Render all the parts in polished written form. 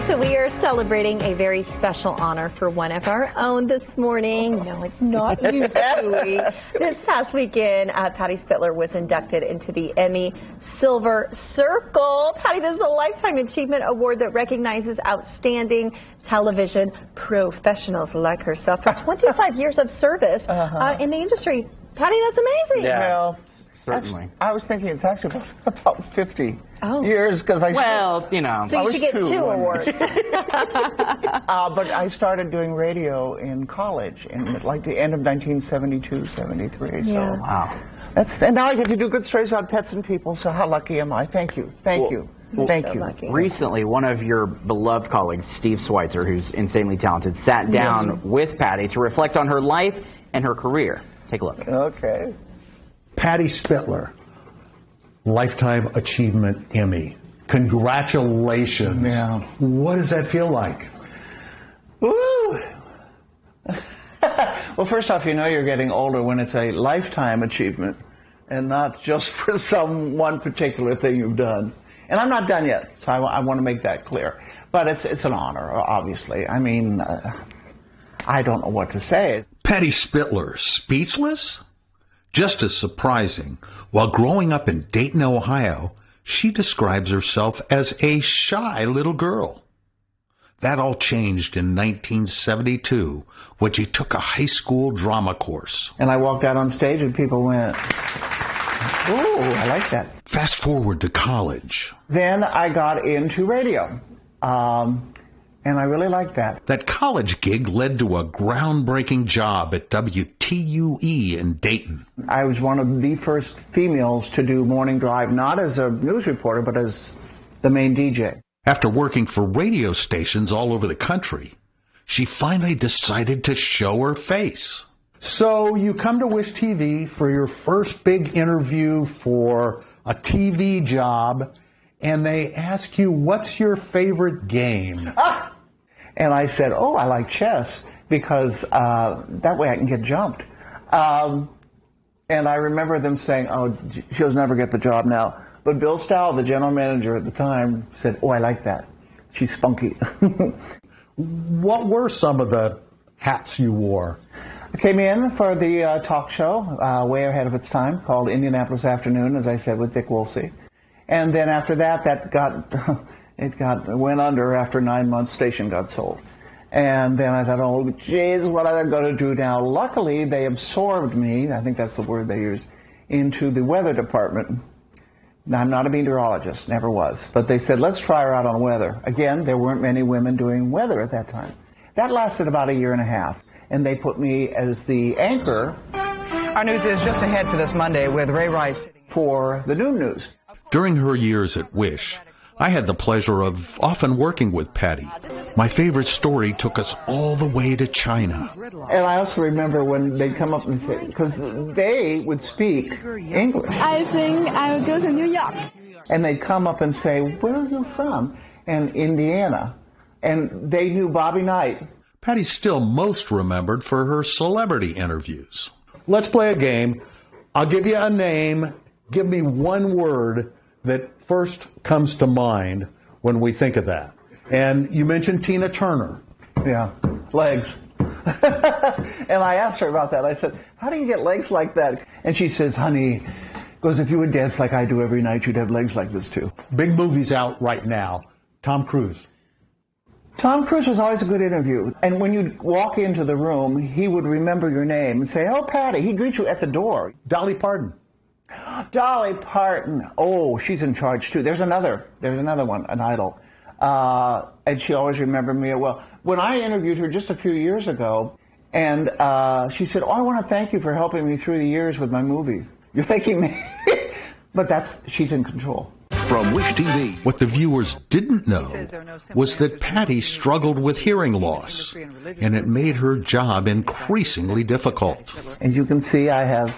So we are celebrating a very special honor for one of our own this morning. No, it's not you, Stewie. This past weekend, Patty Spitler was inducted into the Emmy Silver Circle. Patty, this is a Lifetime Achievement Award that recognizes outstanding television professionals like herself for 25 years of service in the industry. Patty, that's amazing. Yeah, well, certainly. I was thinking it's actually about 50 years because I. Well, you know. So you should get two awards. But I started doing radio in college in like the end of 1972, 73. So Wow. And now I get to do good stories about pets and people. So how lucky am I? Thank you. Thank you. Thank you. Lucky. Recently, one of your beloved colleagues, Steve Schweitzer, who's insanely talented, sat down with Patty to reflect on her life and her career. Take a look. Okay. Patty Spitler, Lifetime Achievement Emmy. Congratulations. Yeah. What does that feel like? Woo! Well, first off, you know you're getting older when it's a lifetime achievement and not just for some one particular thing you've done. And I'm not done yet, so I want to make that clear. But it's an honor, obviously. I mean, I don't know what to say. Patty Spitler, speechless? Just as surprising, while growing up in Dayton, Ohio, she describes herself as a shy little girl. That all changed in 1972 when she took a high school drama course. And I walked out on stage and people went, ooh, I like that. Fast forward to college. Then I got into radio, and I really liked that. That college gig led to a groundbreaking job at WTUE in Dayton. I was one of the first females to do morning drive, not as a news reporter, but as the main DJ. After working for radio stations all over the country, she finally decided to show her face. So you come to Wish TV for your first big interview for a TV job, and they ask you, what's your favorite game? And I said, oh, I like chess because that way I can get jumped. And I remember them saying, oh, she'll never get the job now. But Bill Stow, the general manager at the time, said, oh, I like that. She's spunky. What were some of the hats you wore? I came in for the talk show, way ahead of its time, called Indianapolis Afternoon, as I said, with Dick Woolsey. And then after that, went under after 9 months. Station got sold. And then I thought, oh, geez, what am I going to do now? Luckily, they absorbed me, I think that's the word they used, into the weather department. Now, I'm not a meteorologist, never was. But they said, let's try her out on weather. Again, there weren't many women doing weather at that time. That lasted about a year and a half. And they put me as the anchor. Our news is just ahead for this Monday with Ray Rice For the noon news. During her years at Wish, I had the pleasure of often working with Patty. My favorite story took us all the way to China. And I also remember when they'd come up and say, because they would speak English. I think I would go to New York. And they'd come up and say, where are you from? And Indiana. And they knew Bobby Knight. Patty's still most remembered for her celebrity interviews. Let's play a game. I'll give you a name. Give me one word that first comes to mind when we think of that. And you mentioned Tina Turner. Yeah, legs. And I asked her about that. I said, how do you get legs like that? And she says, honey, goes, if you would dance like I do every night, you'd have legs like this too. Big movies out right now. Tom Cruise. Tom Cruise was always a good interview. And when you'd walk into the room, he would remember your name and say, oh, Patty. He'd greet you at the door. Dolly Parton. Dolly Parton. Oh, she's in charge too. There's another one, an idol. And she always remembered me well. When I interviewed her just a few years ago, and she said, oh, I want to thank you for helping me through the years with my movies. You're thanking me? But she's in control. From Wish TV, what the viewers didn't know was that Patty struggled with hearing loss, and it made her job increasingly difficult. And you can see I have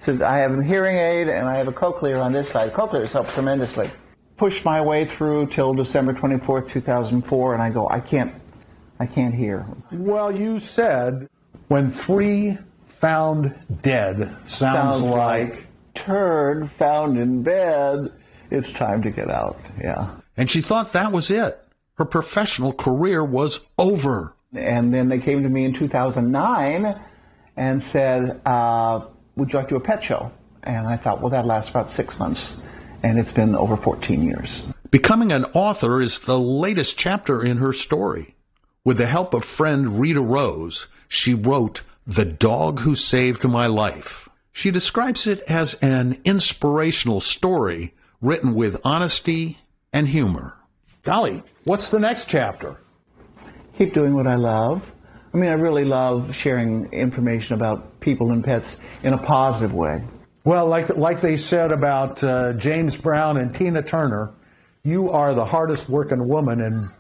a hearing aid and I have a cochlear on this side. Cochlear has helped tremendously. Pushed my way through till December 24th, 2004, and I go, I can't hear. Well, you said when 3 found dead sounds like turd found in bed. It's time to get out, yeah. And she thought that was it. Her professional career was over. And then they came to me in 2009 and said, would you like to do a pet show? And I thought, well, that lasts about 6 months. And it's been over 14 years. Becoming an author is the latest chapter in her story. With the help of friend Rita Rose, she wrote The Dog Who Saved My Life. She describes it as an inspirational story written with honesty and humor. Golly, what's the next chapter? Keep doing what I love. I mean, I really love sharing information about people and pets in a positive way. Well, like they said about James Brown and Tina Turner, you are the hardest working woman in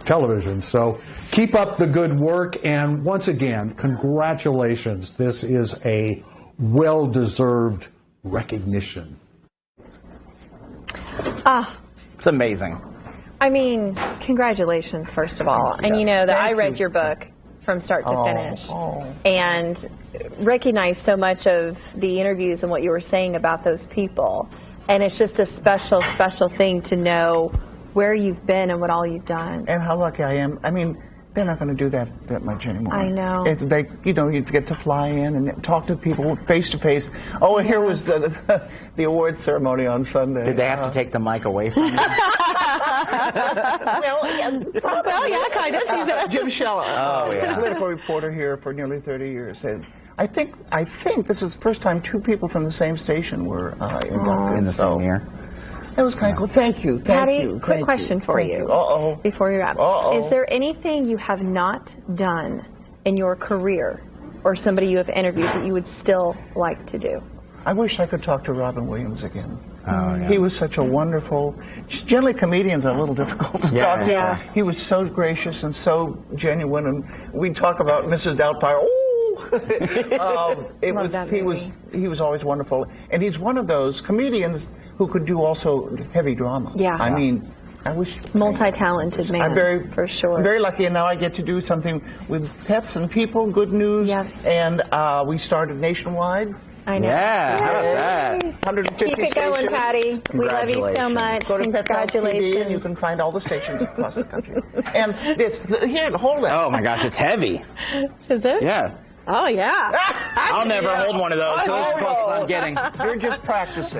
television. So keep up the good work. And once again, congratulations. This is a well-deserved recognition. It's amazing. I mean, congratulations, first of all. And you know that I read your book from start to finish and recognized so much of the interviews and what you were saying about those people. And it's just a special, special thing to know where you've been and what all you've done. And how lucky I am. I mean, they're not going to do that much anymore. I know. If they, you get to fly in and talk to people face to face. Oh, and here was the awards ceremony on Sunday. Did they have to take the mic away from you? Well, yeah, kind of. Jim Scheller, political reporter here for nearly 30 years, said, I think this is the first time two people from the same station were inducted in the same year. That was kind of cool. Thank you. Patty, quick question for you. Before you wrap. Is there anything you have not done in your career or somebody you have interviewed that you would still like to do? I wish I could talk to Robin Williams again. Oh, yeah. He was such a wonderful... Generally, comedians are a little difficult to talk to. Yeah. He was so gracious and so genuine, and we talk about Mrs. Doubtfire. He was always wonderful, and he's one of those comedians who could do also heavy drama. Yeah. I mean, I wish... Multi-talented man, for sure. I'm very lucky, and now I get to do something with pets and people, good news, and we started nationwide. I know. Yeah, how about that? 150 Keep it going, Patty. We love you so much. Go to Congratulations. TV and you can find all the stations across the country. And here, hold it. Oh my gosh, it's heavy. Is it? Yeah. Oh, yeah. I'll never hold one of those. So this is close as I'm getting. You're just practicing.